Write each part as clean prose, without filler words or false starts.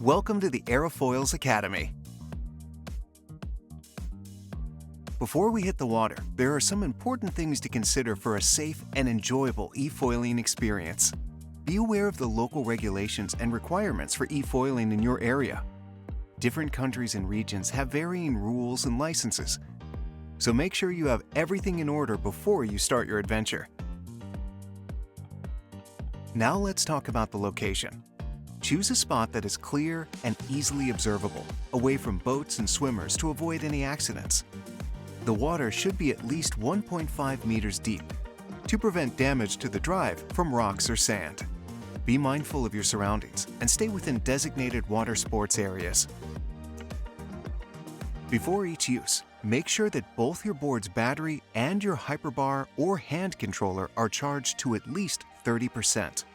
Welcome to the Aerofoils Academy. Before we hit the water, there are some important things to consider for a safe and enjoyable e-foiling experience. Be aware of the local regulations and requirements for e-foiling in your area. Different countries and regions have varying rules and licenses, so make sure you have everything in order before you start your adventure. Now let's talk about the location. Choose a spot that is clear and easily observable, away from boats and swimmers to avoid any accidents. The water should be at least 1.5 meters deep to prevent damage to the drive from rocks or sand. Be mindful of your surroundings and stay within designated water sports areas. Before each use, make sure that both your board's battery and your hyperbar or hand controller are charged to at least 30%.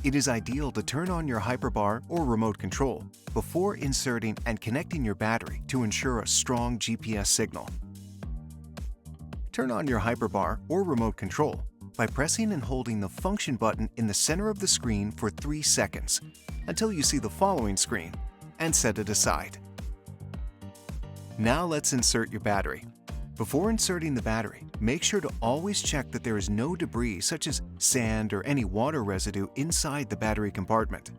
It is ideal to turn on your hyperbar or remote control before inserting and connecting your battery to ensure a strong GPS signal. Turn on your hyperbar or remote control by pressing and holding the function button in the center of the screen for 3 seconds until you see the following screen, and set it aside. Now let's insert your battery. Before inserting the battery, make sure to always check that there is no debris such as sand or any water residue inside the battery compartment.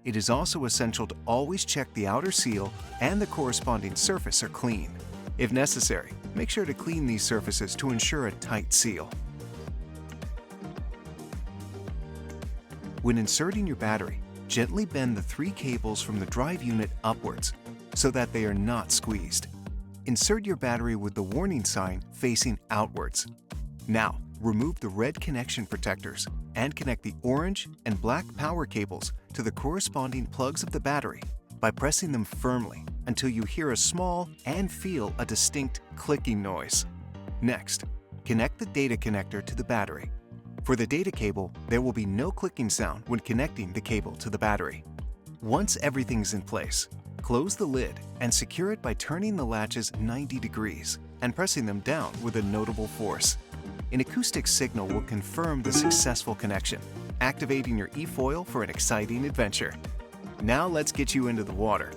It is also essential to always check the outer seal and the corresponding surface are clean. If necessary, make sure to clean these surfaces to ensure a tight seal. When inserting your battery, gently bend the 3 cables from the drive unit upwards so that they are not squeezed. Insert your battery with the warning sign facing outwards. Now, remove the red connection protectors and connect the orange and black power cables to the corresponding plugs of the battery by pressing them firmly until you hear a small and feel a distinct clicking noise. Next, connect the data connector to the battery. For the data cable, there will be no clicking sound when connecting the cable to the battery. Once everything's in place, close the lid and secure it by turning the latches 90 degrees and pressing them down with a notable force. An acoustic signal will confirm the successful connection, activating your eFoil for an exciting adventure. Now let's get you into the water.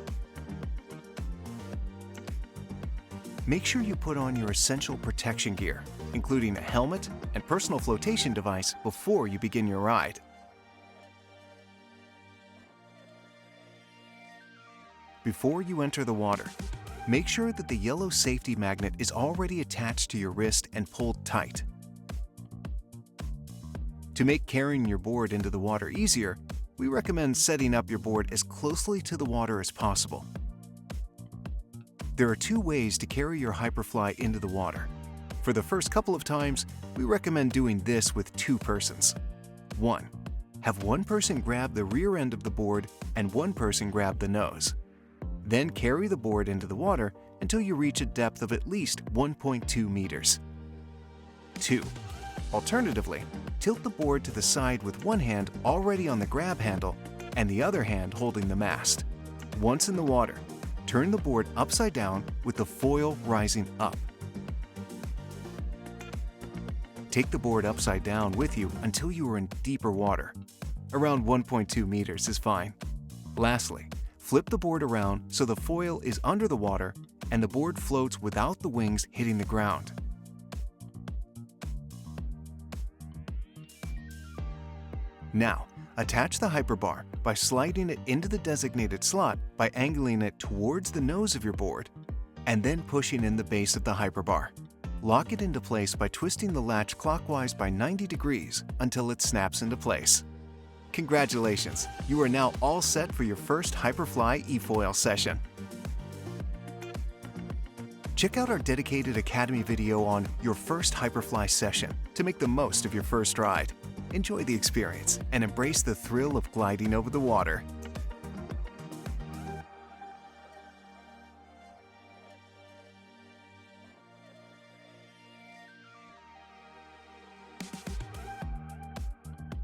Make sure you put on your essential protection gear, including a helmet and personal flotation device before you begin your ride. Before you enter the water, make sure that the yellow safety magnet is already attached to your wrist and pulled tight. To make carrying your board into the water easier, we recommend setting up your board as closely to the water as possible. There are 2 ways to carry your Hyperfly into the water. For the first couple of times, we recommend doing this with 2 persons. 1. Have one person grab the rear end of the board and one person grab the nose. Then carry the board into the water until you reach a depth of at least 1.2 meters. 2. Alternatively, tilt the board to the side with one hand already on the grab handle and the other hand holding the mast. Once in the water, turn the board upside down with the foil rising up. Take the board upside down with you until you are in deeper water. Around 1.2 meters is fine. Lastly, flip the board around so the foil is under the water and the board floats without the wings hitting the ground. Now, attach the hyperbar by sliding it into the designated slot by angling it towards the nose of your board and then pushing in the base of the hyperbar. Lock it into place by twisting the latch clockwise by 90 degrees until it snaps into place. Congratulations! You are now all set for your first Hyperfly eFoil session. Check out our dedicated Academy video on your first Hyperfly session to make the most of your first ride. Enjoy the experience and embrace the thrill of gliding over the water.